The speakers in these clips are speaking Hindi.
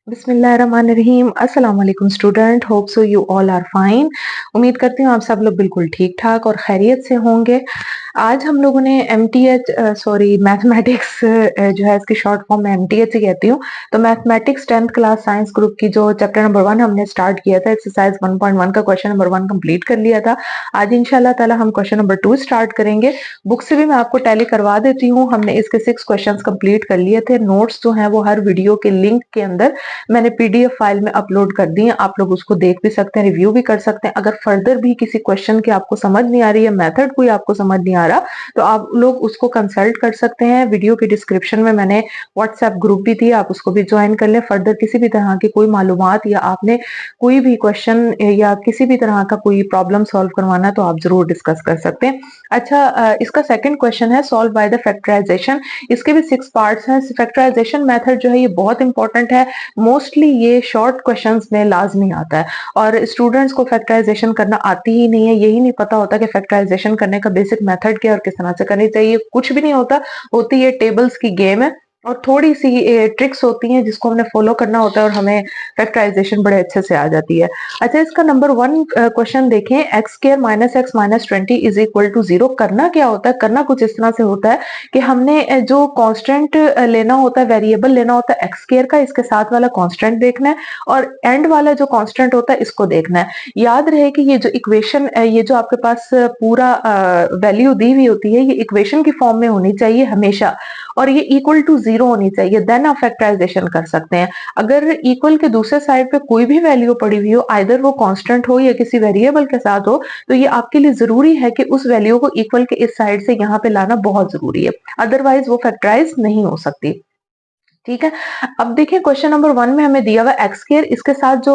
बिस्मिल्लाहिर्रहमानिर्रहीम। अस्सलाम वालेकुम student, hope so you all are fine. उम्मीद करती हूँ आप सब लोग बिल्कुल ठीक ठाक और खैरियत से होंगे। आज हम लोगों ने एमटीएच मैथमेटिक्स जो है इसकी शॉर्ट फॉर्म में एमटीएच ही कहती हूँ। तो mathematics 10th class science group की जो चैप्टर नंबर 1 हमने स्टार्ट किया था, एक्सरसाइज 1.1 का क्वेश्चन नंबर 1 कंप्लीट कर लिया था। आज इंशाल्लाह ताला हम क्वेश्चन नंबर 2 स्टार्ट करेंगे। बुक से भी मैं आपको टैली करवा देती हूँ। हमने इसके 6 क्वेश्चंस कंप्लीट कर लिए थे। नोट्स जो हैं वो हर वीडियो के लिंक के अंदर मैंने पीडीएफ फाइल में अपलोड कर दी है। आप लोग उसको देख भी सकते हैं, रिव्यू भी कर सकते हैं। अगर फर्दर भी किसी क्वेश्चन की आपको समझ नहीं आ रही है, मेथड कोई आपको समझ नहीं आ रहा, तो आप लोग उसको कंसल्ट कर सकते हैं। वीडियो के डिस्क्रिप्शन में मैंने व्हाट्सएप ग्रुप भी दिया, आप उसको भी ज्वाइन कर लें। फर्दर किसी भी तरह की कोई मालूमात या आपने कोई भी क्वेश्चन या किसी भी तरह का कोई प्रॉब्लम सॉल्व करवाना है तो आप जरूर डिस्कस कर सकते हैं। अच्छा, इसका सेकंड क्वेश्चन है सॉल्व बाय द फैक्टराइजेशन। इसके भी 6 पार्ट्स हैं। फैक्टराइजेशन मेथड जो है ये बहुत इंपॉर्टेंट है। मोस्टली ये शॉर्ट क्वेश्चंस में लाजमी आता है और स्टूडेंट्स को फैक्टराइजेशन करना आती ही नहीं है। यही नहीं पता होता कि फैक्टराइजेशन करने का बेसिक मेथड क्या है और किस तरह से करनी चाहिए। कुछ भी नहीं होता, होती ये टेबल्स की गेम है और थोड़ी सी ट्रिक्स होती हैं जिसको हमने फॉलो करना होता है और हमें फैक्टराइजेशन बड़े अच्छे से आ जाती है। अच्छा, इसका नंबर 1 क्वेश्चन देखें। X square minus x minus 20 is equal to 0। करना क्या होता है? करना कुछ इस तरह से होता है कि हमने जो कांस्टेंट लेना होता है, वेरिएबल लेना होता है एक्स स्क्वायर का, इसके साथ वाला कांस्टेंट देखना है और एंड वाला जो कांस्टेंट होता है इसको देखना है। याद रहे कि ये जो इक्वेशन, ये जो आपके पास पूरा वैल्यू दी हुई होती है, ये इक्वेशन की फॉर्म में होनी चाहिए हमेशा और ये इक्वल टू 0 होनी चाहिए। देन आप फैक्टराइजेशन कर सकते हैं। अगर इक्वल के दूसरे साइड पे कोई भी वैल्यू पड़ी हुई हो, आइदर वो कांस्टेंट हो या किसी वेरिएबल के साथ हो, तो ये आपके लिए जरूरी है कि उस वैल्यू को इक्वल के इस साइड से यहाँ पे लाना बहुत जरूरी है, अदरवाइज वो फैक्टराइज नहीं हो सकती। ठीक है। अब देखिए क्वेश्चन नंबर 1 में हमें दिया हुआ एक्स स्क्वायर, इसके साथ जो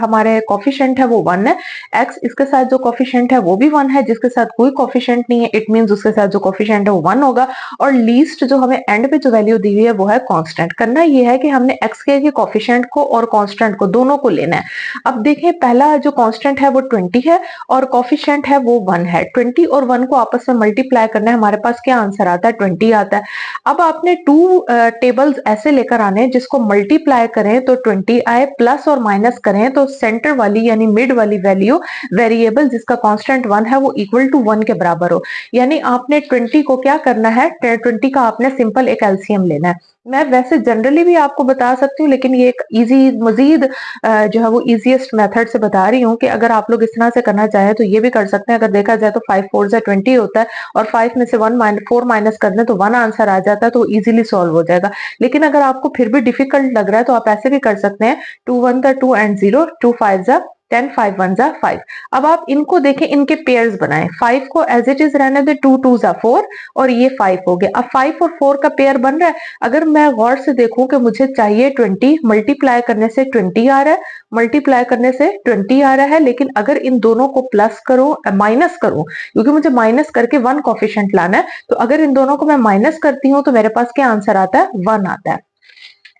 हमारे कॉफिशिएंट है वो 1 है। एक्स, इसके साथ जो कॉफिशिएंट है वो भी 1 है। जिसके साथ कोई कॉफिशिएंट नहीं है, इट मींस उसके साथ जो कॉफिशिएंट है वो 1 होगा और लीस्ट जो हमें एंड पे जो वैल्यू दी हुई है वो है कांस्टेंट। करना ये है कि हमने एक्स स्क्वायर के कॉफिशिएंट को और कांस्टेंट को दोनों को लेना है। अब देखें, पहला जो कांस्टेंट है वो 20 है और कॉफिशिएंट है वो 1 है। 20 और 1 को आपस में मल्टीप्लाई करना है। हमारे पास क्या आंसर आता है? 20 आता है। अब आपने 2 टेबल्स ऐसे लेकर आने जिसको मल्टीप्लाई करें तो 20 आए, प्लस और माइनस करें तो सेंटर वाली यानी मिड वाली वैल्यू, वेरिएबल जिसका कांस्टेंट 1 है वो इक्वल टू 1 के बराबर हो। यानी आपने 20 को क्या करना है, 20 का आपने सिंपल एक एलसीएम लेना है। मैं वैसे जनरली भी आपको बता सकती हूँ, लेकिन ये एक इजी मजीद जो है वो इजीएस्ट मेथड से बता रही हूँ कि अगर आप लोग इस तरह से करना चाहें तो ये भी कर सकते हैं। अगर देखा जाए तो 5 4 से 20 होता है और 5 में से 4 माइनस कर दें तो 1 आंसर आ जाता है, तो इजीली सॉल्व हो जाएगा। लेकिन अगर आपको फिर भी डिफिकल्ट लग रहा है तो आप ऐसे भी कर सकते हैं, 2 1 जा 2 एंड 0, 2 5 जा 10, 5 1 जा 5। अब आप इनको देखें, इनके पेयर्स बनाएं। 5 को एज इट इज रहने दें, 2 2 जा 4 और ये 5 हो गया। अब 5 और 4 का पेयर बन रहा है। अगर मैं गौर से देखूं कि मुझे चाहिए 20, मल्टीप्लाई करने से 20 आ रहा है, मल्टीप्लाई करने से 20 आ रहा है, लेकिन अगर इन दोनों को प्लस करूं, माइनस करूं, क्योंकि मुझे माइनस करके 1 कॉफिशिएंट लाना है, तो अगर इन दोनों को मैं माइनस करती हूं तो मेरे पास क्या आंसर आता है? 1 आता है।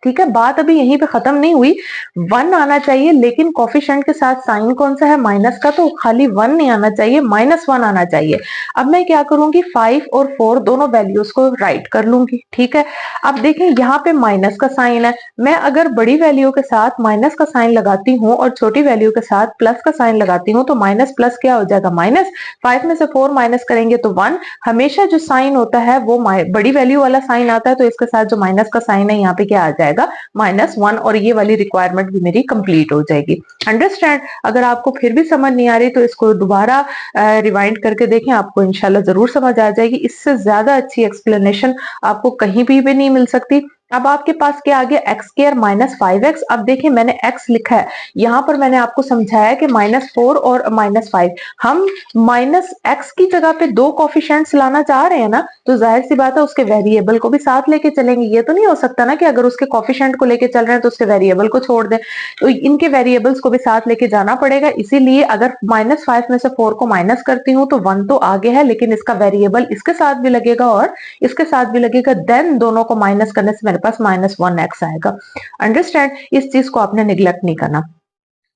ठीक है, बात अभी यहीं पे खत्म नहीं हुई। 1 आना चाहिए, लेकिन कॉफिशिएंट के साथ साइन कौन सा है? माइनस का, तो खाली 1 नहीं आना चाहिए, -1 आना चाहिए। अब मैं क्या करूंगी, 5 और 4 दोनों वैल्यूज को राइट कर लूंगी। ठीक है। अब देखें यहाँ पे माइनस का साइन है। मैं अगर बड़ी वैल्यू के साथ माइनस का साइन लगाती हूँ और छोटी वैल्यू के साथ प्लस का साइन लगाती हूँ तो माइनस प्लस क्या हो जाएगा? माइनस। 5 में से 4 माइनस करेंगे तो 1। हमेशा जो साइन होता है वो बड़ी वैल्यू वाला साइन आता है, तो इसके साथ जो माइनस का साइन है यहाँ पे क्या आ जाएगा? -1 और ये वाली रिक्वायरमेंट भी मेरी कंप्लीट हो जाएगी। अंडरस्टैंड? अगर आपको फिर भी समझ नहीं आ रही तो इसको दोबारा रिवाइंड करके देखें, आपको इंशाल्लाह जरूर समझ आ जाएगी। इससे ज्यादा अच्छी एक्सप्लेनेशन आपको कहीं भी नहीं मिल सकती। अब आपके पास क्या आ गया? X square minus 5x। अब देखिए मैंने x लिखा है, यहां पर मैंने आपको समझाया कि -4 और -5। हम -x की जगह पे 2 कॉफिशिएंट्स लाना चाह रहे हैं ना, तो जाहिर सी बात है उसके वेरिएबल को भी साथ लेके चलेंगे। ये तो नहीं हो सकता ना कि अगर उसके कॉफिशिएंट को लेके चल रहे हैं तो उसके वेरिएबल को छोड़ दें, तो इनके वेरिएबल्स को भी साथ लेके जाना पड़ेगा। इसीलिए अगर -5 में से 4 को माइनस करती हूँ तो 1 तो आगे है, लेकिन इसका वेरिएबल इसके साथ भी लगेगा और इसके साथ भी लगेगा। देन दोनों को माइनस करने से मेरे पास -1x आएगा। अंडरस्टैंड? इस चीज को आपने निगलेक्ट नहीं करना।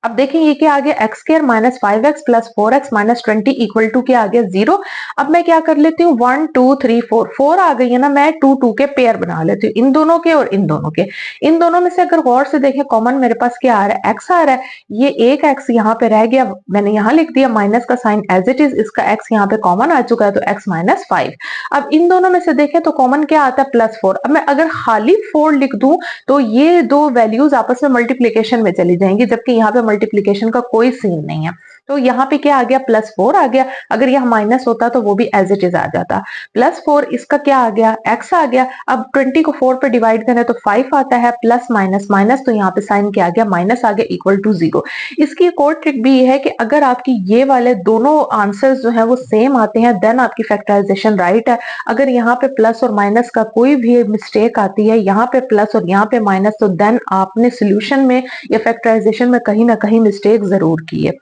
अब देखिए ये क्या आ गया, x square minus 5x plus 4x minus 20 equal to क्या आ गया, 0। अब मैं क्या कर लेती हूँ, 1 2 3 4 आ गई है ना, मैं 2 2 के पेयर बना लेती हूँ, इन दोनों के और इन दोनों के। इन दोनों में से अगर गौर से देखें कॉमन मेरे पास क्या आ रहा है, x आ रहा है। ये एक x यहाँ पे रह गया, मैंने यहाँ लिख दिया माइनस का साइन एज इट इज, इसका x यहाँ पे कॉमन आ चुका है तो x माइनस 5। अब इन दोनों में से देखें तो कॉमन क्या आता है, प्लस 4। अब मैं अगर खाली 4 लिख दूं तो ये दो वैल्यूज आपस में मल्टीप्लीकेशन में चली जाएंगी, जबकि यहाँ पे मल्टीप्लीकेशन का कोई सीन नहीं है। तो यहाँ पे क्या आ गया, प्लस 4 आ गया। अगर यहाँ माइनस होता तो वो भी एज इट इज आ जाता। प्लस 4 इसका क्या आ गया, x आ गया। अब 20 को 4 पे डिवाइड करें तो 5 आता है, प्लस माइनस माइनस, तो यहाँ पे साइन क्या आ गया, माइनस आ गया, इक्वल टू 0। इसकी एक और ट्रिक भी ये है कि अगर आपकी ये वाले दोनों आंसर्स जो है वो सेम आते हैं देन आपकी फैक्टराइजेशन राइट है। अगर यहाँ पे प्लस और माइनस का कोई भी मिस्टेक आती है, यहाँ पे प्लस और यहाँ पे माइनस, तो देन आपने सोल्यूशन में या फैक्टराइजेशन में कहीं ना कहीं मिस्टेक जरूर की है।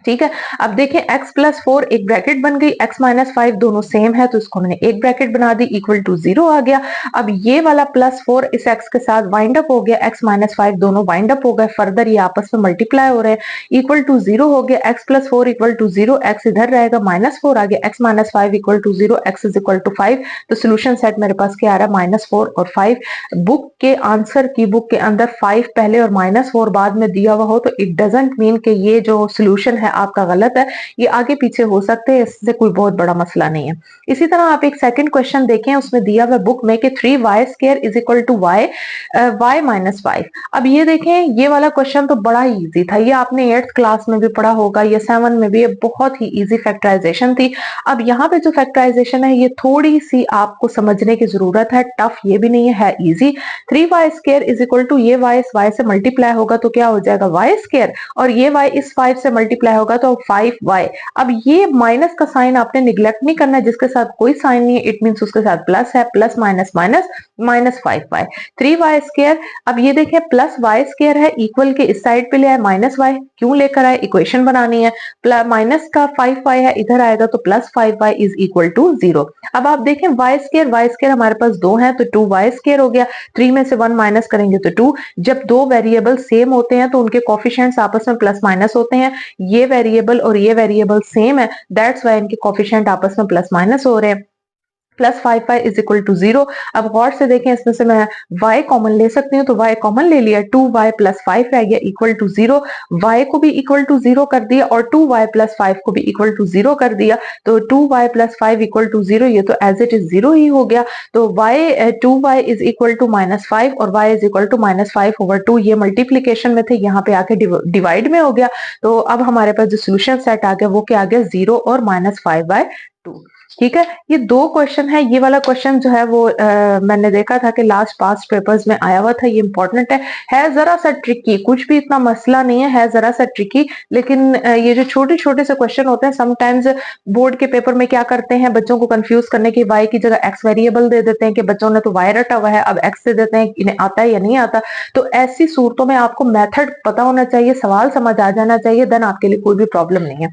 ठीक है, अब देखें x प्लस 4 एक ब्रैकेट बन गई, x माइनस 5 दोनों सेम है तो इसको मैंने एक ब्रैकेट बना दी, इक्वल टू 0 आ गया। अब ये वाला प्लस 4 इस x के साथ वाइंड अप हो गया, x माइनस 5 दोनों वाइंड अप हो गए, फर्दर ये आपस में मल्टीप्लाई हो रहे हैं, इक्वल टू 0 हो गया। x plus 4 equal to 0, x इधर रहेगा, माइनस 4 आ गया, x minus 5 equal to 0, x is equal to 5। तो सोल्यूशन सेट मेरे पास क्या आ रहा है, माइनस 4 और 5। बुक के आंसर की बुक के अंदर 5 पहले और माइनस 4 बाद में दिया हुआ हो तो इट डजंट मीन कि ये जो सोल्यूशन है आपका गलत है, ये आगे पीछे हो सकते हैं, इससे कोई बहुत बड़ा मसला नहीं है। इसी तरह आप एक सेकंड क्वेश्चन देखें, उसमें दिया हुआ बुक में कि 3y square is equal to y minus 5। अब ये देखें, ये वाला क्वेश्चन तो बड़ा ही इजी था, ये आपने 8th क्लास में भी पढ़ा होगा, ये 7 में भी, ये बहुत ही इजी फैक्टराइजेशन थी। अब यहाँ पे जो फैक्टराइजेशन है ये थोड़ी सी आपको समझने की जरूरत है, टफ ये भी नहीं है easy. 3y square is equal to ये y से मल्टीप्लाई होगा तो क्या हो जाएगा, y स्क्वायर, और ये y इस 5 से मल्टीप्लाई होगा तो 5y। अब ये माइनस का साइन आपने निग्लेक्ट नहीं करना है, जिसके साथ कोई साइन नहीं है इट मींस उसके साथ प्लस है, plus minus minus, minus 5y 3y square. अब ये देखें प्लस y स्क्वायर है, इक्वल के इस साइड पे ले आए, माइनस y क्यों लेकर आए, इक्वेशन बनानी है। माइनस का 5y है, इधर आएगा तो plus 5y is equal to 0। अब आप देखें y स्क्वायर हमारे पास दो है तो 2y स्क्वायर हो गया, 3 में से 1 माइनस करेंगे तो 2। जब दो वेरिएबल सेम होते हैं तो उनके कोफिशिएंट्स आपस में प्लस माइनस होते हैं, ये वेरिएबल और ये वेरिएबल सेम है, दैट्स वाई इनके कोफिशिएंट आपस में प्लस माइनस हो रहे हैं। Plus 5y is equal to 0। अब गौर से देखें, इसमें से मैं y कॉमन ले सकती हूँ तो y कॉमन ले लिया, 2y प्लस 5 रह गया इक्वल टू 0। y को भी इक्वल टू 0 कर दिया और 2y प्लस 5 को भी इक्वल टू 0 कर दिया, तो 2y प्लस 5 इक्वल टू 0, ये तो एज इट इज 0 ही हो गया। तो 2y is equal to minus 5 और y is equal to minus 5/2, ये मल्टीप्लीकेशन में थे, यहाँ पे आके डिवाइड में हो गया। तो अब हमारे पास जो सोल्यूशन सेट आ गया वो क्या आ गया, 0 और माइनस 5/2। ठीक है, ये दो क्वेश्चन है। ये वाला क्वेश्चन जो है वो मैंने देखा था कि लास्ट पास्ट पेपर्स में आया हुआ था, ये इंपॉर्टेंट है जरा सा ट्रिकी, कुछ भी इतना मसला नहीं है जरा सा ट्रिकी, लेकिन ये जो छोटे छोटे से क्वेश्चन होते हैं समटाइम्स बोर्ड के पेपर में क्या करते हैं, बच्चों को कंफ्यूज करने की y की जगह x वेरिएबल दे देते हैं कि बच्चों ने तो y रटा हुआ है, अब x दे देते हैं, इन्हें आता है या नहीं आता। तो ऐसी सूरतों में आपको मेथड पता होना चाहिए, सवाल समझ आ जाना चाहिए, देन आपके लिए कोई भी प्रॉब्लम नहीं है।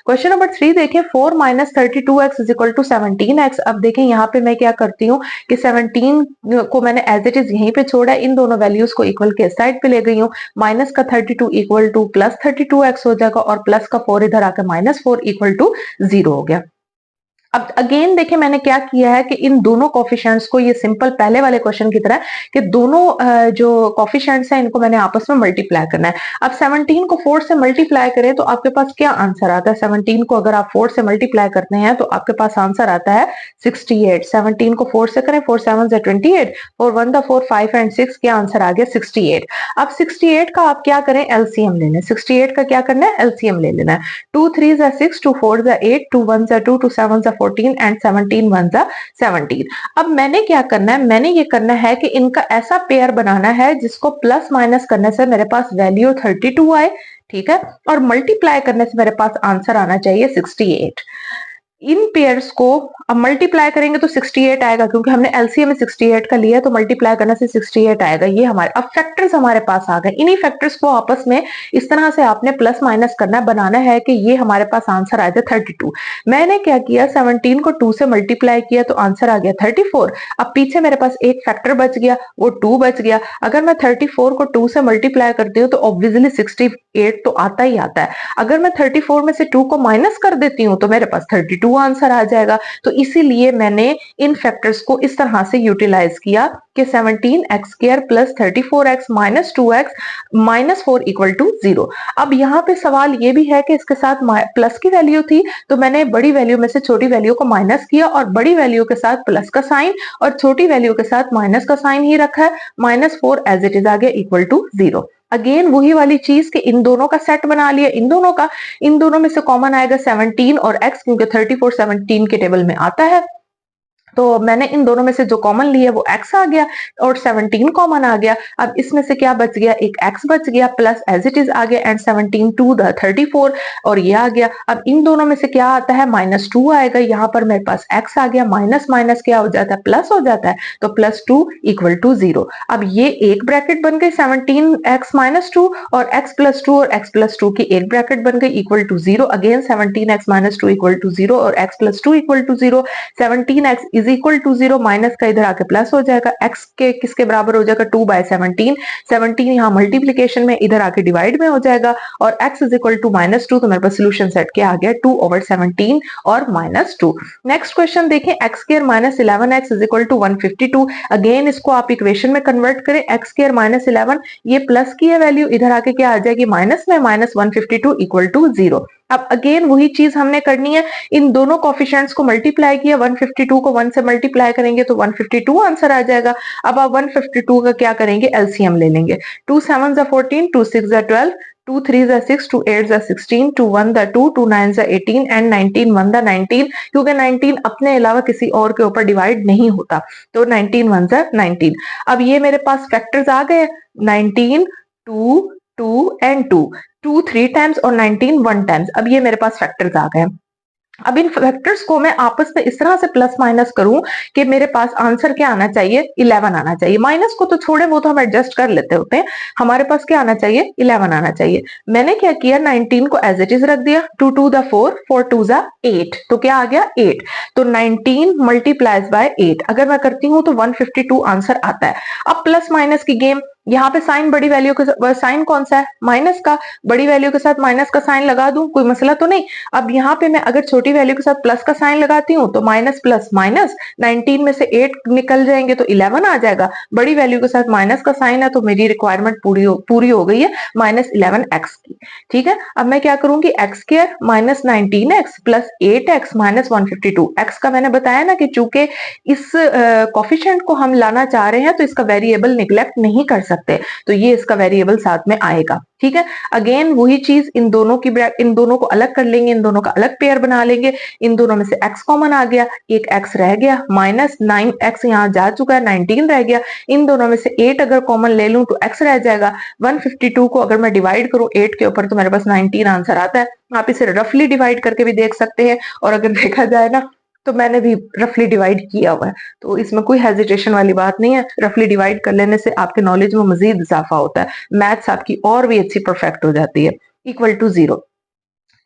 क्वेश्चन नंबर 3 देखें, 4 minus 32x is equal to 17x। अब देखें यहाँ पे मैं क्या करती हूँ कि 17 को मैंने एज इट इज यहीं पे छोड़ा, इन दोनों वैल्यूज को इक्वल के साइड पे ले गई हूँ, माइनस का 32 इक्वल टू प्लस 32x हो जाएगा और प्लस का 4 इधर आकर माइनस 4 इक्वल टू 0 हो गया। अब अगेन देखिए मैंने क्या किया है कि इन दोनों कोफिशिएंट्स को, ये सिंपल पहले वाले क्वेश्चन की तरह कि दोनों जो कोफिशिएंट्स हैं इनको मैंने आपस में मल्टीप्लाई करना है। अब 17 को 4 से मल्टीप्लाई करें तो आपके पास क्या आंसर आता है, 17 को अगर आप 4 से मल्टीप्लाई करते हैं तो आपके पास आंसर आता है 68। 17 को 4 से करें, 4 7 28, 4 1 4 5 एंड 6, क्या आंसर आ गया 68। अब 68 का आप क्या करें, एलसीएम ले लें। 68 का क्या करना है, एलसीएम ले लेना है। 2 3 6, 2 4 8, 2 1 2, 2 7 14 एंड 17 1 17। अब मैंने क्या करना है, मैंने ये करना है कि इनका ऐसा पेयर बनाना है जिसको प्लस माइनस करने से मेरे पास वैल्यू 32 आए, ठीक है, और मल्टीप्लाई करने से मेरे पास आंसर आना चाहिए 68। इन पेयर्स को अब मल्टीप्लाई करेंगे तो 68 आएगा, क्योंकि हमने एलसीएम में 68 का लिया, तो मल्टीप्लाई करने से 68 आएगा। ये हमारे अब फैक्टर्स हमारे पास आ गए। इन्हीं फैक्टर्स को आपस में इस तरह से आपने प्लस माइनस करना, बनाना है कि ये हमारे पास आंसर आ जाए 32। मैंने क्या किया, 17 को 2 से मल्टीप्लाई किया तो आंसर आ गया 34। अब पीछे मेरे पास एक फैक्टर बच गया, वो 2 बच गया। अगर मैं 34 को 2 से मल्टीप्लाई करती हूँ तो ऑब्वियसली 68 तो आता ही आता है। अगर मैं 34 में से 2 को माइनस कर देती हूँ तो मेरे पास 32 आंसर आ जाएगा। तो इसीलिए मैंने इन फैक्टर्स को इस तरह से यूटिलाइज किया कि 17x² plus 34x minus 2x minus 4 equal to 0। अब यहाँ पे सवाल ये भी है कि इसके साथ प्लस की वैल्यू थी, तो मैंने बड़ी वैल्यू में से छोटी वैल्यू को माइनस किया और बड़ी वैल्यू के साथ प्लस का साइन और छोटी वैल्यू के साथ माइनस का साइन ही रखा है। -4 एज इट इज आ गया इक्वल टू 0। अगेन वही वाली चीज कि इन दोनों का सेट बना लिया, इन दोनों में से कॉमन आएगा 17 और x, क्योंकि 34 17 के टेबल में आता है। तो मैंने इन दोनों में से जो कॉमन लिया वो x आ गया और 17 कॉमन आ गया। अब इसमें से क्या बच गया, एक x बच गया, प्लस एज इट इज आ गया एंड 17 टू द 34 और ये आ गया। अब इन दोनों में से क्या आता है, -2 आएगा। यहाँ पर मेरे पास x आ गया, माइनस माइनस क्या हो जाता है, प्लस हो जाता है, तो +2 इक्वल टू 0। अब ये एक ब्रैकेट बन गई 17x - 2 और x + 2 और x + 2 की एक ब्रैकेट बन गई equal to 0। Again 17x - 2 equal to 0 और x + 2 equal to 0। 17x is equal to 0, minus का इधर आके प्लस हो जाएगा, x के किसके बराबर हो जाएगा, 2/17। 17 यहाँ मल्टीप्लीकेशन में, इधर आके डिवाइड में हो जाएगा और x इज इक्वल टू -2। तो मेरे पास सोल्यूशन सेट क्या आ गया, 2/17 और -2। नेक्स्ट क्वेश्चन देखें, x² - 11x is equal to 152। Again इसको आप इक्वेशन में कन्वर्ट करें, x² - 11, ये प्लस की है वैल्यू, इधर आके क्या आ जाएगी माइनस में, -152 इक्वल टू 0। अब अगेन वही चीज हमने करनी है, इन दोनों कोफिशिएंट्स को मल्टीप्लाई किया, 152 को 1 से मल्टीप्लाई करेंगे तो 152 आंसर आ जाएगा। अब आप 152 का क्या करेंगे, एलसीएम ले लेंगे। 2 7 14, 2 6 12, 2 3 6, 2 8 16, 2 1 2, 2 9 18 एंड 19 1 19, क्योंकि 19 अपने अलावा किसी और के ऊपर डिवाइड नहीं होता, तो 19 1 19। अब ये मेरे पास फैक्टर्स आ गए, 19 2 2 एंड 2, 2 3 टाइम्स और 19 1 टाइम्स। अब ये मेरे पास फैक्टर्स आ गए। अब इन फैक्टर्स को मैं आपस में इस तरह से प्लस माइनस करूं कि मेरे पास आंसर क्या आना चाहिए, 11 आना चाहिए। माइनस को तो छोड़े, वो तो हम एडजस्ट कर लेते होते हैं, हमारे पास क्या आना चाहिए, 11 आना चाहिए। मैंने क्या किया, 19 को एज इट इज रख दिया, 2 2 4, 4 2 8, तो क्या आ गया 8। तो 19 मल्टीप्लाइज बाय 8 अगर मैं करती हूं तो 152 आंसर आता है। अब प्लस माइनस की गेम, यहाँ पे साइन बड़ी वैल्यू के साइन कौन सा है, माइनस का, बड़ी वैल्यू के साथ माइनस का साइन लगा दूं, कोई मसला तो नहीं। अब यहाँ पे मैं अगर छोटी वैल्यू के साथ प्लस का साइन लगाती हूँ तो माइनस प्लस माइनस, 19 में से 8 निकल जाएंगे तो 11 आ जाएगा। बड़ी वैल्यू के साथ माइनस का साइन है तो मेरी रिक्वायरमेंट पूरी हो गई है, -11x की। ठीक है, अब मैं क्या करूंगी, x² - 19x plus 8x - 152। x का मैंने बताया ना कि चूंकि इस कोफिशिएंट को हम लाना चाह रहे हैं तो इसका वेरिएबल निग्लेक्ट नहीं कर सकते, तो ये इसका वेरिएबल साथ में आएगा। ठीक है, अगेन वही चीज, इन दोनों को अलग कर लेंगे, इन दोनों का अलग पेयर बना लेंगे। इन दोनों में से x कॉमन आ गया, एक x रह गया, -9x यहाँ जा चुका है, 19 रह गया। इन दोनों में से 8 अगर कॉमन ले लूं तो x रह जाएगा। 152 को अगर मैं डिवाइड करूं 8 के ऊपर तो मेरे पास 19 आंसर आता है। आप इसे रफली डिवाइड करके भी देख सकते हैं, और अगर देखा जाए ना तो मैंने भी रफली डिवाइड किया हुआ है, तो इसमें कोई हेजिटेशन वाली बात नहीं है। रफली डिवाइड कर लेने से आपके नॉलेज में मजीद इजाफा होता है, मैथ्स आपकी और भी अच्छी परफेक्ट हो जाती है। इक्वल टू 0,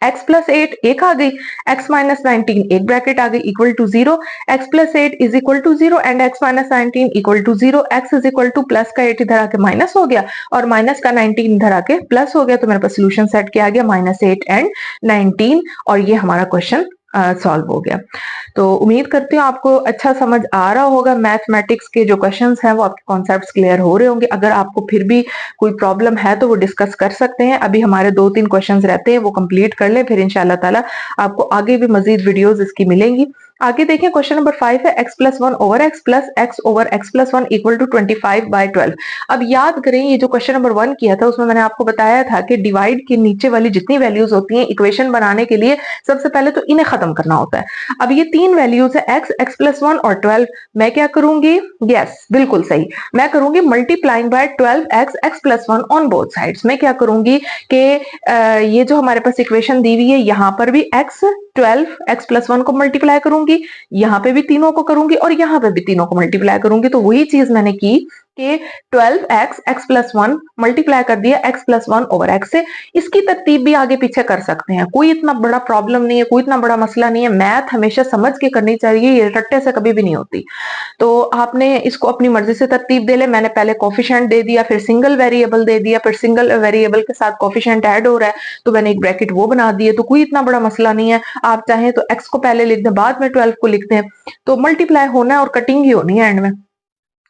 x + 8 एक आ गई, x - 19 एक ब्रैकेट आ गई equal to 0, x + 8 is equal to 0 and x - 19 equal to 0। x is equal to plus का 8 इधर आके माइनस हो गया और माइनस का 19 इधर आके प्लस हो गया, तो मेरे पास सोल्यूशन सेट क्या आ गया, -8 एंड 19, और ये हमारा क्वेश्चन सॉल्व हो गया। तो उम्मीद करती हूँ आपको अच्छा समझ आ रहा होगा। मैथमेटिक्स के जो क्वेश्चंस हैं वो आपके कॉन्सेप्ट्स क्लियर हो रहे होंगे। अगर आपको फिर भी कोई प्रॉब्लम है तो वो डिस्कस कर सकते हैं। अभी हमारे 2-3 क्वेश्चंस रहते हैं, वो कंप्लीट कर लें, फिर इंशाल्लाह ताला आपको आगे भी मजीद वीडियोस इसकी मिलेंगी। आगे देखें क्वेश्चन नंबर 5 है x plus 1 over x over x plus 1 equal to 25/12। अब याद करें ये जो क्वेश्चन नंबर 1 किया था उसमें मैंने आपको बताया था कि डिवाइड के नीचे वाली जितनी वैल्यूज होती हैं इक्वेशन बनाने के लिए सबसे पहले तो इन्हें खत्म करना होता है। अब ये तीन वैल्यूज है x प्लस 1 और 12। मैं क्या करूंगी, यस बिल्कुल सही, मैं करूंगी multiplying by 12x x plus 1 on both sides. मैं क्या करूंगी कि ये जो हमारे पास इक्वेशन दी हुई है यहाँ पर भी x 12x प्लस 1 को मल्टीप्लाई करूंगी, यहाँ पे भी तीनों को करूंगी और यहाँ पे भी तीनों को मल्टीप्लाई करूंगी। तो वही चीज मैंने की कि 12x x प्लस 1 मल्टीप्लाई कर दिया x प्लस 1 ओवर x से। इसकी तरतीब भी आगे पीछे कर सकते हैं, कोई इतना बड़ा प्रॉब्लम नहीं है, कोई इतना बड़ा मसला नहीं है। मैथ हमेशा समझ के करनी चाहिए, ये रट्टे से कभी भी नहीं होती। तो आपने इसको अपनी मर्जी से तरतीब दे ले। मैंने पहले कोफिशिएंट दे दिया, फिर सिंगल वेरिएबल दे दिया, फिर सिंगल वेरिएबल के साथ कोफिशिएंट ऐड हो रहा है तो मैंने एक ब्रैकेट वो बना दिए। तो कोई इतना बड़ा मसला नहीं है। आप चाहें तो x को पहले लिख दें, बाद में 12 को लिख दें, तो मल्टीप्लाई होना है और कटिंग ही होनी है एंड में।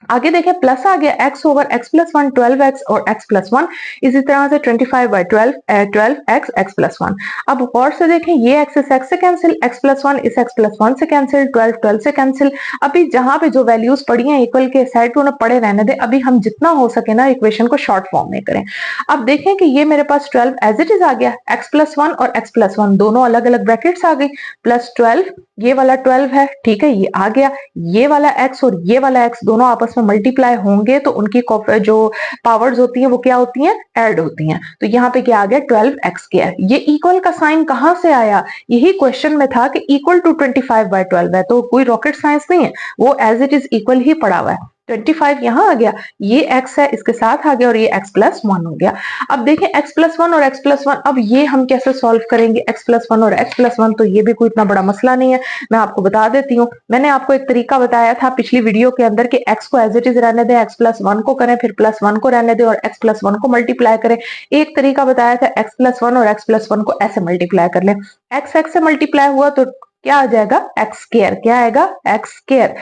आगे देखें प्लस आ गया x over x plus 1 12x और x प्लस 1, इसी तरह से 25/12 12x x प्लस 1। अब गौर से देखें ये x इस x से कैंसिल, x प्लस 1 इस x प्लस 1 से कैंसिल, 12 12 से कैंसिल। अभी जहां पे जो वैल्यूज पड़ी हैं इक्वल के साइड पे उन्हें पड़े रहने दें। अभी हम जितना हो सके ना इक्वेशन को शॉर्ट फॉर्म में करें। अब देखें कि ये मेरे पास 12 एज इट इज आ गया, x प्लस 1 और x प्लस 1 दोनों अलग अलग ब्रैकेट्स आ गई, प्लस 12 ये वाला 12 है, ठीक है, ये आ गया। ये वाला x और ये वाला x दोनों आपस में मल्टीप्लाई होंगे तो उनकी जो पावर्स होती हैं वो क्या होती हैं, ऐड होती हैं। तो यहाँ पे क्या आ गया 12x क्या है। ये इक्वल का साइन कहां से आया, यही क्वेश्चन में था कि इक्वल टू 25/12 है, तो कोई रॉकेट साइंस नहीं है, वो एज इट इज इक्वल ही पड़ा हुआ है। 25 यहाँ आ गया, ये x है इसके साथ आ गया और ये x प्लस 1 हो गया। अब देखें x प्लस 1 और x प्लस 1, अब ये हम कैसे सॉल्व करेंगे x प्लस 1 और x प्लस 1, तो ये भी कोई इतना बड़ा मसला नहीं है। मैं आपको बता देती हूँ, मैंने आपको एक तरीका बताया था पिछली वीडियो के अंदर कि x को एज इट इज रहने दें, x प्लस 1 को करें, फिर प्लस 1 को रहने दें और x प्लस 1 को मल्टीप्लाई करें। एक तरीका बताया था x प्लस 1 और x प्लस 1 को ऐसे मल्टीप्लाई कर लें, x से मल्टीप्लाई हुआ तो क्या आ जाएगा एक्स स्क्वायर, क्या आएगा एक्स स्क्वायर।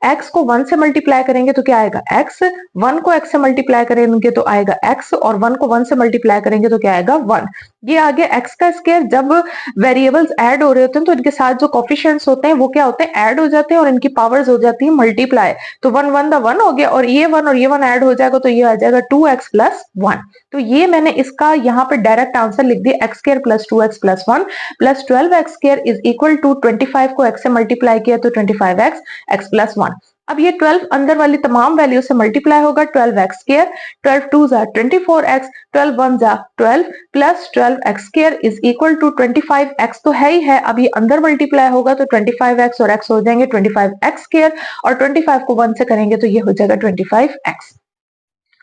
एक्स को 1 से मल्टीप्लाई करेंगे तो क्या आएगा एक्स, 1 को x से मल्टीप्लाई करेंगे तो आएगा x और 1 को 1 से मल्टीप्लाई करेंगे तो क्या आएगा 1। ये आ गया x का स्क्वायर। जब वेरिएबल्स ऐड हो रहे होते हैं तो इनके साथ जो कोफिशिएंट्स होते हैं वो क्या होते हैं, ऐड हो जाते हैं और इनकी पावर्स हो जाती है मल्टीप्लाई। तो 1 1 द 1 हो गया और ये 1 ऐड हो जाएगा तो ये आ जाएगा 2x प्लस 1। तो ये मैंने इसका यहाँ पे डायरेक्ट आंसर लिख दिया, x square plus 2x plus 1 plus 12x square is equal to 25 को x से मल्टीप्लाई किया तो 25x x प्लस 1। अब ये 12 अंदर वाली तमाम वैल्यू से मल्टीप्लाई होगा, 12x स्क्वायर, 12 2 जा 24x, 12 1 जा 12 plus 12x square is equal to 25x तो है ही है, अब ये अंदर मल्टीप्लाई होगा तो 25x और x हो जाएंगे 25x स्क्वायर और 25 को 1 से करेंगे तो ये हो जाएगा 25x।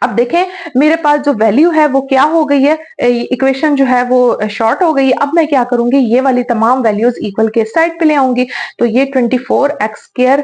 अब देखें मेरे पास जो वैल्यू है वो क्या हो गई है, इक्वेशन जो है वो शॉर्ट हो गई है। अब मैं क्या करूंगी, ये वाली तमाम वैल्यूज इक्वल के साइड पे ले आऊंगी। तो ये 24x स्क्वायर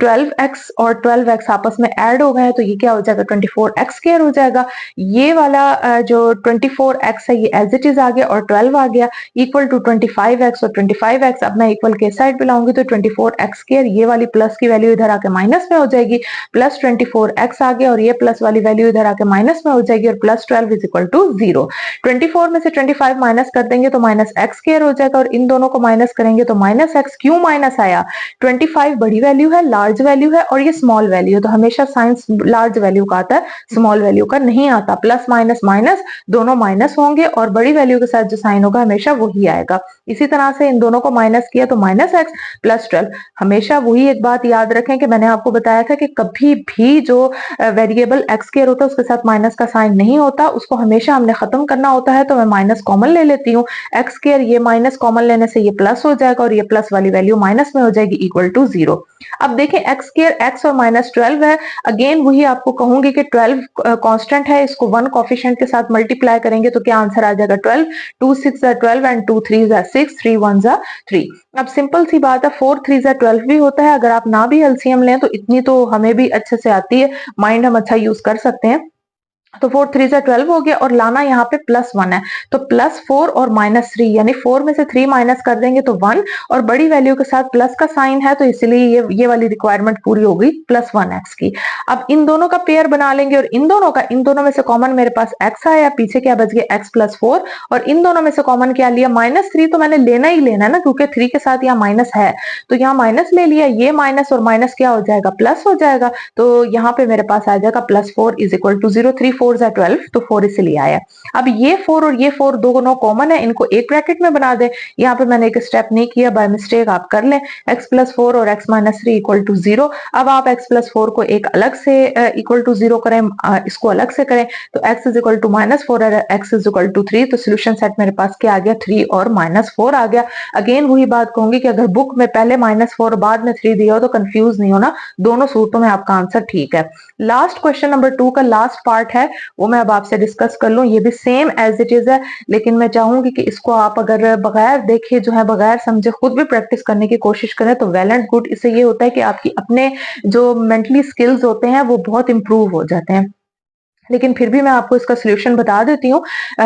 12x और 12x आपस में ऐड हो गए हैं तो ये क्या हो जाएगा 24x स्क्वायर हो जाएगा। ये वाला जो 24x है ये एज इट इज आ गया और 12 आ गया इक्वल टू 25x और 25x अब मैं इक्वल के साइड पे लाऊंगी तो 24x स्क्वायर, ये वाली प्लस की वैल्यू इधर आके माइनस में हो जाएगी, प्लस 24x आ गया और ये प्लस वाली वैल्यू इधर आके माइनस में हो जाएगी और प्लस 12 इज इक्वल टू 0। 24 में से 25 माइनस कर देंगे तो माइनस एक्स स्क्वायर हो जाएगा और इन दोनों को माइनस करेंगे तो माइनस एक्स। क्यों माइनस आया, 25 बड़ी वैल्यू है, लार्ज वैल्यू है और ये स्मॉल वैल्यू है, तो हमेशा साइंस लार्ज वैल्यू का आता है, स्मॉल वैल्यू का नहीं आता। प्लस माइनस माइनस दोनों माइनस होंगे और बड़ी वैल्यू के साथ जो साइन होगा हमेशा वही आएगा। इसी तरह से इन दोनों को माइनस किया तो माइनस एक्स प्लस 12। हमेशा वही एक बात याद रखें कि मैंने आपको बताया था कि कभी भी जो वेरिएबल एक्स स्क्वायर होता है उसके साथ माइनस का साइन नहीं होता, उसको हमेशा हमने खत्म करना होता है। तो मैं माइनस कॉमन ले लेती हूँ, एक्स स्क्वायर ये माइनस कॉमन लेने से ये प्लस हो जाएगा और ये प्लस वाली वैल्यू माइनस में हो जाएगी इक्वल टू 0। अब देखें एक्स स्क्वायर एक्स और माइनस 12 है, अगेन वही आपको कहूंगी कि 12 कांस्टेंट है, इसको 1 कोफिशिएंट के साथ मल्टीप्लाई करेंगे तो क्या आंसर आ जाएगा 12, 2 6 12 एंड 2 3 6, 3 1 3। अब सिंपल सी बात है 4 3 12 भी होता है, अगर आप ना भी एलसीएम लें तो इतनी तो हमें भी अच्छे से आती है, माइंड हम अच्छा यूज कर सकते हैं। तो 4 3 जा 12 हो गया और लाना यहाँ पे +1 है, तो +4 और -3 यानी 4 में से 3 माइनस कर देंगे तो 1 और बड़ी वैल्यू के साथ प्लस का साइन है तो इसलिए ये वाली रिक्वायरमेंट पूरी हो गई +1x की। अब इन दोनों का पेयर बना लेंगे और इन दोनों में से कॉमन मेरे पास x आया, पीछे क्या बच गया x + 4 और इन दोनों में से कॉमन क्या लिया -3 तो मैंने लेना ही लेना ना क्योंकि 3 के साथ यहाँ माइनस है, तो यहाँ माइनस ले लिया, ये माइनस और माइनस क्या हो जाएगा प्लस हो जाएगा, तो यहाँ पे मेरे पास आ जाएगा +4 = 0, 3 4 जा 12 तो 4 इसलिए आया। अब ये 4 और ये 4 दोनों कॉमन है, इनको एक ब्रैकेट में बना दें। यहाँ पे मैंने एक स्टेप नहीं किया, बाय मिस्टेक आप कर लें। x + 4 और x - 3 = 0। अब आप x + 4 को एक अलग से इक्वल टू 0 करें, इसको अलग से करें तो x = -4 और x = 3, तो सोल्यूशन सेट मेरे पास क्या आ गया 3 और -4 आ गया। अगेन वही बात कहूंगी कि अगर बुक में पहले -4 बाद में 3 दिया हो तो कंफ्यूज नहीं होना, दोनों सूरतों में आपका आंसर ठीक है। लास्ट क्वेश्चन नंबर 2 का लास्ट पार्ट है, वो मैं अब आपसे डिस्कस कर लूं। ये भी सेम एज इट इज है, लेकिन मैं चाहूंगी कि इसको आप अगर बगैर देखे जो है बगैर समझे खुद भी प्रैक्टिस करने की कोशिश करें तो वेल एंड गुड। इससे ये होता है कि आपकी अपने जो मेंटली स्किल्स होते हैं वो बहुत इंप्रूव हो जाते हैं। लेकिन फिर भी मैं आपको इसका सॉल्यूशन बता देती हूँ।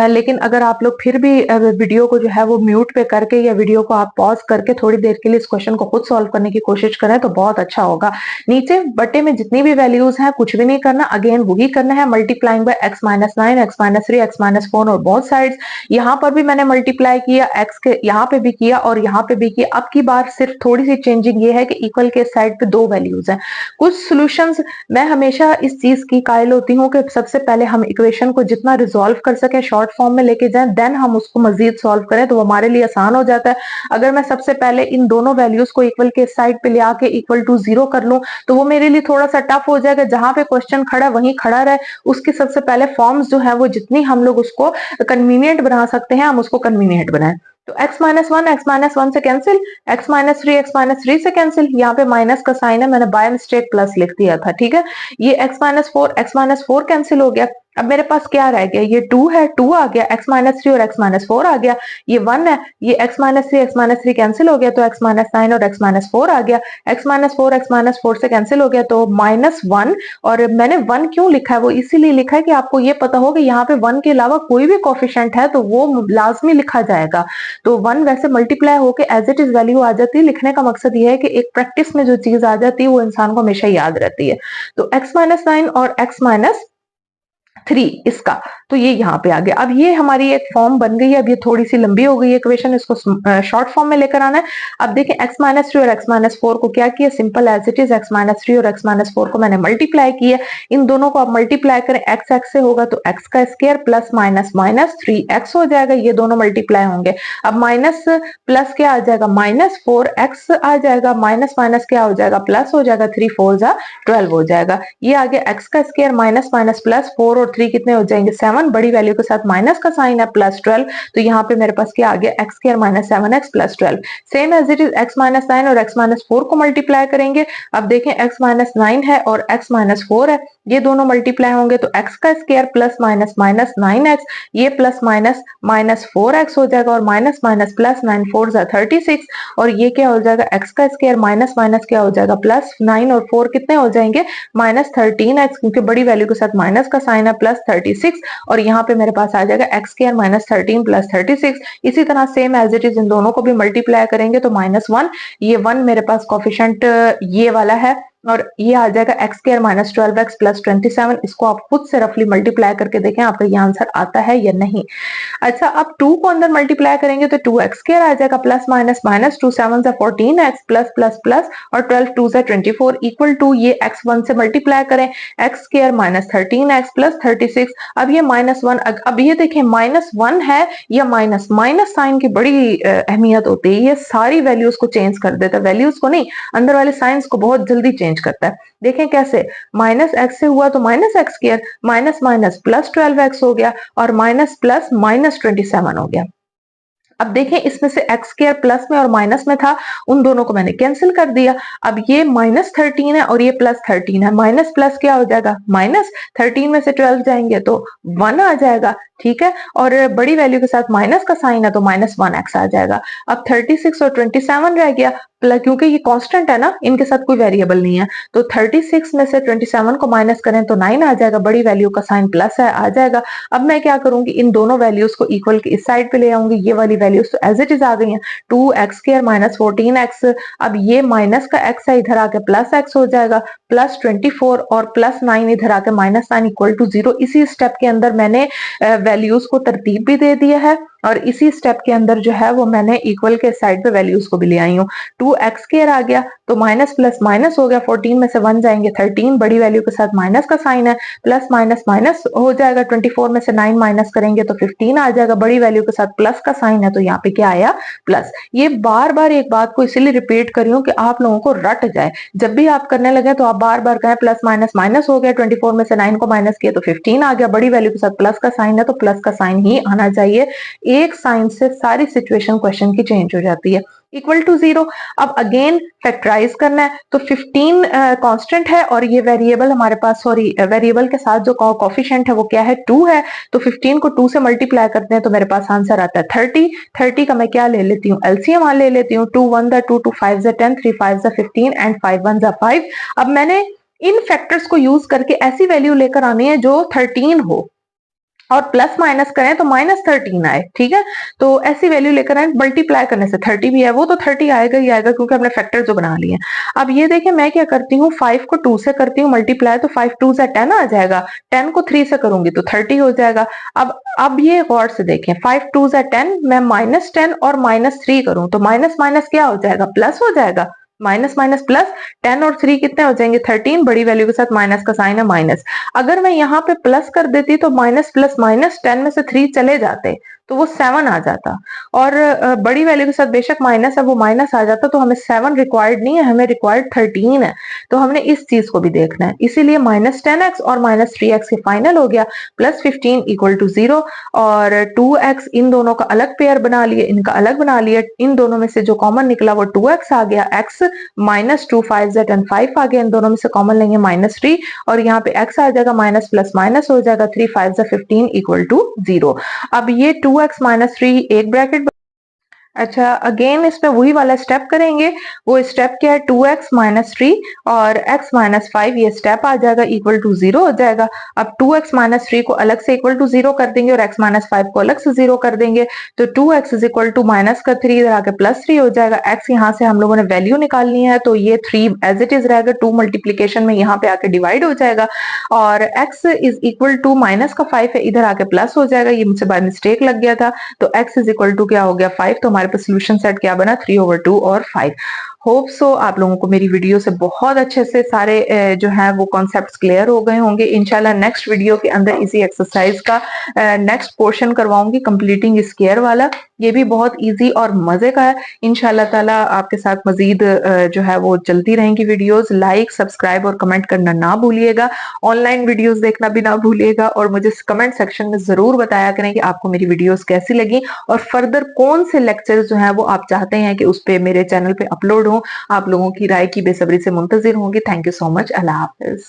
लेकिन अगर आप लोग फिर भी वीडियो को जो है वो म्यूट पे करके या वीडियो को आप पॉज करके थोड़ी देर के लिए इस क्वेश्चन को खुद सॉल्व करने की कोशिश करें तो बहुत अच्छा होगा। नीचे बटे में जितनी भी वैल्यूज हैं कुछ भी नहीं करना, अगेन वही करना है, multiplying by x - 9, x - 3, x - 4 और बोथ साइड्स। यहाँ पर भी मैंने मल्टीप्लाई किया, x के यहाँ पे भी किया और यहाँ पे भी किया। अब की बार सिर्फ थोड़ी सी चेंजिंग ये है कि इक्वल के साइड पे 2 वैल्यूज हैं। कुछ सोल्यूशंस मैं हमेशा इस चीज की कायल होती हूँ कि सबसे पहले हम इक्वेशन को जितना रिजॉल्व कर सके शॉर्ट फॉर्म में लेके जाएं, देन हम उसको मजीद सॉल्व करें तो वो हमारे लिए आसान हो जाता है। अगर मैं सबसे पहले इन दोनों वैल्यूज को इक्वल के साइड पे ले आके इक्वल टू 0 कर लूं तो वो मेरे लिए थोड़ा सा टफ हो जाएगा। जहां पे क्वेश्चन खड़ा वहीं खड़ा रहे, उसकी सबसे पहले फॉर्म्स जो है वो जितनी हम लोग उसको कन्वीनियंट बना सकते हैं हम उसको कन्वीनियंट बनाएं। तो x - 1 x - 1 से कैंसिल, x - 3 x - 3 से कैंसिल, यहाँ पे माइनस का साइन है, मैंने बाय मिस्टेक प्लस लिख दिया था, ठीक है। ये x - 4 x - 4 कैंसिल हो गया। अब मेरे पास क्या रह गया, ये 2 है, 2 आ गया, x - 3 और x - 4 आ गया, ये 1 है, ये x - 3 कैंसिल हो गया तो x - 9 और x - 4 आ गया, x - 4 x - 4 से कैंसिल हो गया तो -1। और मैंने 1 क्यों लिखा है, वो इसीलिए लिखा है कि आपको ये पता हो कि यहाँ पे 1 के अलावा कोई भी कोफिशिएंट है तो वो लाजमी लिखा जाएगा। तो 1 वैसे मल्टीप्लाई होके एज इट इज वैल्यू आ जाती है। लिखने का मकसद ये है कि एक प्रैक्टिस में जो चीज आ जाती है वो इंसान को हमेशा याद रहती है। तो x - 9 और x - 3 इसका, तो ये यहाँ पे आ गया। अब ये हमारी एक फॉर्म बन गई है। अब ये थोड़ी सी लंबी हो गई है इक्वेशन, इसको शॉर्ट फॉर्म में लेकर आना है। अब देखें x - 3 और x - 4 को क्या किया, simple as it is x - 3 और x - 4 को मैंने मल्टीप्लाई किया। इन दोनों को आप मल्टीप्लाई करें, x x से होगा तो x का square plus minus minus 3x हो जाएगा, ये दोनों मल्टीप्लाई होंगे। अब माइनस प्लस क्या आ जाएगा, -4x आ जाएगा, माइनस माइनस क्या हो जाएगा, प्लस हो जाएगा, 3 4 जा 12 हो जाएगा। ये आ गया x का स्क्वायर माइनस माइनस प्लस 4 और 3 कितने हो जाएंगे 7, बड़ी वैल्यू के साथ माइनस का साइन है +12, तो यहाँ पे मेरे पास क्या आ गया x square minus 7x + 12। Same as it is x - 9 और x - 4 को मल्टीप्लाई करेंगे। अब देखें x - 9 है और x - 4 है, ये दोनों मल्टीप्लाई होंगे तो x का square plus minus minus 9x, ये प्लस माइनस माइनस 4x हो जाएगा और माइनस माइनस प्लस 9 4 जा 36 और ये क्या हो जाएगा x का स्क्वायर माइनस माइनस क्या हो जाएगा प्लस 9 और 4 कितने हो जाएंगे -13x, क्योंकि बड़ी वैल्यू के साथ माइनस का साइन है +36 और यहाँ पे मेरे पास आ जाएगा x स्क्वायर -13 + 36। इसी तरह सेम एज इट इज इन दोनों को भी मल्टीप्लाई करेंगे तो -1, ये 1 मेरे पास कोफिशिएंट ये वाला है और ये आ जाएगा x स्क्वायर माइनस 12x + 27। इसको आप खुद से रफली मल्टीप्लाई करके देखें आपका ये आंसर आता है या नहीं। अच्छा, अब 2 को अंदर मल्टीप्लाई करेंगे तो 2x स्क्वायर आ जाएगा प्लस माइनस माइनस 2 7 जा 14x प्लस प्लस प्लस और 12 2 जा 24 इक्वल टू ये x1 से मल्टीप्लाई करें, x स्क्वायर -13x + 36। अब ये -1, अब ये देखें -1 है या माइनस माइनस साइन की बड़ी अहमियत होती है, ये सारी वैल्यूज को चेंज कर देता है, वैल्यूज को नहीं अंदर वाले साइंस को बहुत जल्दी चेंज करता है। देखें कैसे, -x से हुआ तो -x square minus minus plus 12x हो गया और माइनस प्लस -27 हो गया। अब देखें इसमें से x स्क्वायर प्लस में और माइनस में था, उन दोनों को मैंने कैंसिल कर दिया। अब ये -13 है और ये +13 है, माइनस प्लस क्या हो जाएगा, -13 में से 12 जाएंगे तो 1 आ जाएगा, ठीक है, और बड़ी वैल्यू के साथ माइनस का साइन है तो -1x आ जाएगा। अब 36 और 27 रह गया, क्योंकि ये कांस्टेंट है ना, इनके साथ कोई वेरिएबल नहीं है, तो 36 में से 27 को माइनस करें तो 9 आ जाएगा, बड़ी वैल्यू का साइन प्लस है, आ जाएगा। अब मैं क्या करूंगी, इन दोनों वैल्यूज को इक्वल के इस साइड पे ले आऊंगी, ये वाली वैल्यूज तो एज इट इज आ गई हैं, 2x² माइनस 14x। अब ये माइनस का x है, इधर आके प्लस x हो जाएगा, प्लस 24 और प्लस 9 इधर आके -9 इक्वल टू 0। इसी स्टेप के अंदर मैंने वैल्यूज को तरतीब भी दे दिया है, और इसी स्टेप के अंदर जो है वो मैंने इक्वल के साइड पे वैल्यूज को भी ले आई हूँ। 2x² आ गया तो माइनस प्लस माइनस हो गया, 14 में से 1 जाएंगे 13, बड़ी वैल्यू के साथ माइनस का साइन है, प्लस माइनस माइनस हो जाएगा, 24 में से 9 माइनस करेंगे तो 15 आ जाएगा, बड़ी वैल्यू के साथ प्लस का साइन है तो यहाँ पे क्या आया, प्लस। ये बार बार एक बात को इसीलिए रिपीट कर रही हूँ कि आप लोगों को रट जाए, जब भी आप करने लगे तो आप बार बार कहें प्लस माइनस माइनस हो गया, 24 में से 9 को माइनस किया तो 15 आ गया, बड़ी वैल्यू के साथ प्लस का साइन है तो प्लस का साइन ही आना चाहिए। एक साइन से सारी सिचुएशन क्वेश्चन की चेंज हो जाती है। Equal to 0। अब अगेन फैक्टराइज करना है तो 15 कांस्टेंट है, और ये वेरिएबल हमारे पास, सॉरी वेरिएबल के साथ जो कोफिशिएंट है वो क्या है, 2 है, तो 15 को 2 से मल्टीप्लाई करते हैं तो मेरे पास आंसर आता है 30। 30 का मैं क्या ले लेती हूँ, एलसीएम ले लेती हूँ, 2 1 2, 2 5 10, 3 5 15 एंड 5 1 5। अब मैंने इन फैक्टर्स को यूज करके ऐसी वैल्यू लेकर आनी है जो 13 हो, और प्लस माइनस करें तो -13 आए, ठीक है। तो ऐसी वैल्यू लेकर आए, मल्टीप्लाई करने से 30 भी है वो तो 30 आएगा ही आएगा, क्योंकि हमने फैक्टर जो बना लिए। अब ये देखिए मैं क्या करती हूँ, 5 को 2 से करती हूँ मल्टीप्लाई, तो 5 2 से 10 आ जाएगा, 10 को 3 से करूंगी तो 30 हो जाएगा। अब ये गौर से देखें, 5 2 से 10, मैं -10 और -3 करूं तो माइनस माइनस क्या हो जाएगा, प्लस हो जाएगा, माइनस माइनस प्लस, 10 और 3 कितने हो जाएंगे, 13, बड़ी वैल्यू के साथ माइनस का साइन है माइनस। अगर मैं यहाँ पे प्लस कर देती तो माइनस प्लस माइनस 10 में से 3 चले जाते तो वो 7 आ जाता, और बड़ी वैल्यू के साथ बेशक माइनस है वो माइनस आ जाता, तो हमें 7 रिक्वायर्ड नहीं है, हमें रिक्वायर्ड 13 है। तो हमने इस चीज को भी देखना है, इसीलिए -10x और -3x के फाइनल हो गया, +15 इक्वल टू 0, और 2x इन दोनों का अलग पेयर बना लिए, इनका अलग बना लिया, इन दोनों में से जो कॉमन निकला वो 2x आ गया, x -2 5 z and 5 आ गया, इन दोनों में से कॉमन लेंगे -3, और यहाँ पे x आ जाएगा, माइनस प्लस माइनस हो जाएगा, 3 5 15 इक्वल टू 0। अब ये 2x -3 एक ब्रैकेट, अच्छा अगेन इसमें वही वाला स्टेप करेंगे, वो स्टेप क्या है, 2x -3 और x -5, ये स्टेप आ जाएगा, इक्वल टू 0 हो जाएगा। अब 2x -3 को अलग से इक्वल टू 0 कर देंगे, और x -5 को अलग से 0 कर देंगे, तो 2x is equal to minus का 3 इधर आके +3 हो जाएगा। x यहाँ से हम लोगों ने वैल्यू निकालनी है, तो ये 3 एज इट इज रहेगा, 2 मल्टीप्लीकेशन में यहाँ पे आके डिवाइड हो जाएगा, और x is equal to minus का 5 है, इधर आके प्लस हो जाएगा, ये मुझसे बाय मिस्टेक लग गया था, तो x इज इक्वल टू क्या हो गया, 5, तो हमारे पास सोल्यूशन सेट क्या बना, 3/2 और 5। होप सो आप लोगों को मेरी वीडियो से बहुत अच्छे से सारे जो है वो कॉन्सेप्ट्स क्लियर हो गए होंगे। इंशाल्लाह नेक्स्ट वीडियो के अंदर इसी एक्सरसाइज का नेक्स्ट पोर्शन करवाऊंगी, कंप्लीटिंग स्क्वायर वाला, ये भी बहुत इजी और मजे का है। इंशाल्लाह ताला आपके साथ मजीद जो है वो चलती रहेंगी वीडियोस। लाइक, सब्सक्राइब और कमेंट करना ना भूलिएगा, ऑनलाइन वीडियोस देखना भी ना भूलिएगा, और मुझे कमेंट सेक्शन में जरूर बताया करें कि आपको मेरी वीडियोस कैसी लगी, और फर्दर कौन से लेक्चर जो है वो आप चाहते हैं कि उस पे मेरे चैनल पे अपलोड हो। आप लोगों की राय की बेसब्री से मुंतजिर होंगी। Thank you so much. Allah Hafiz.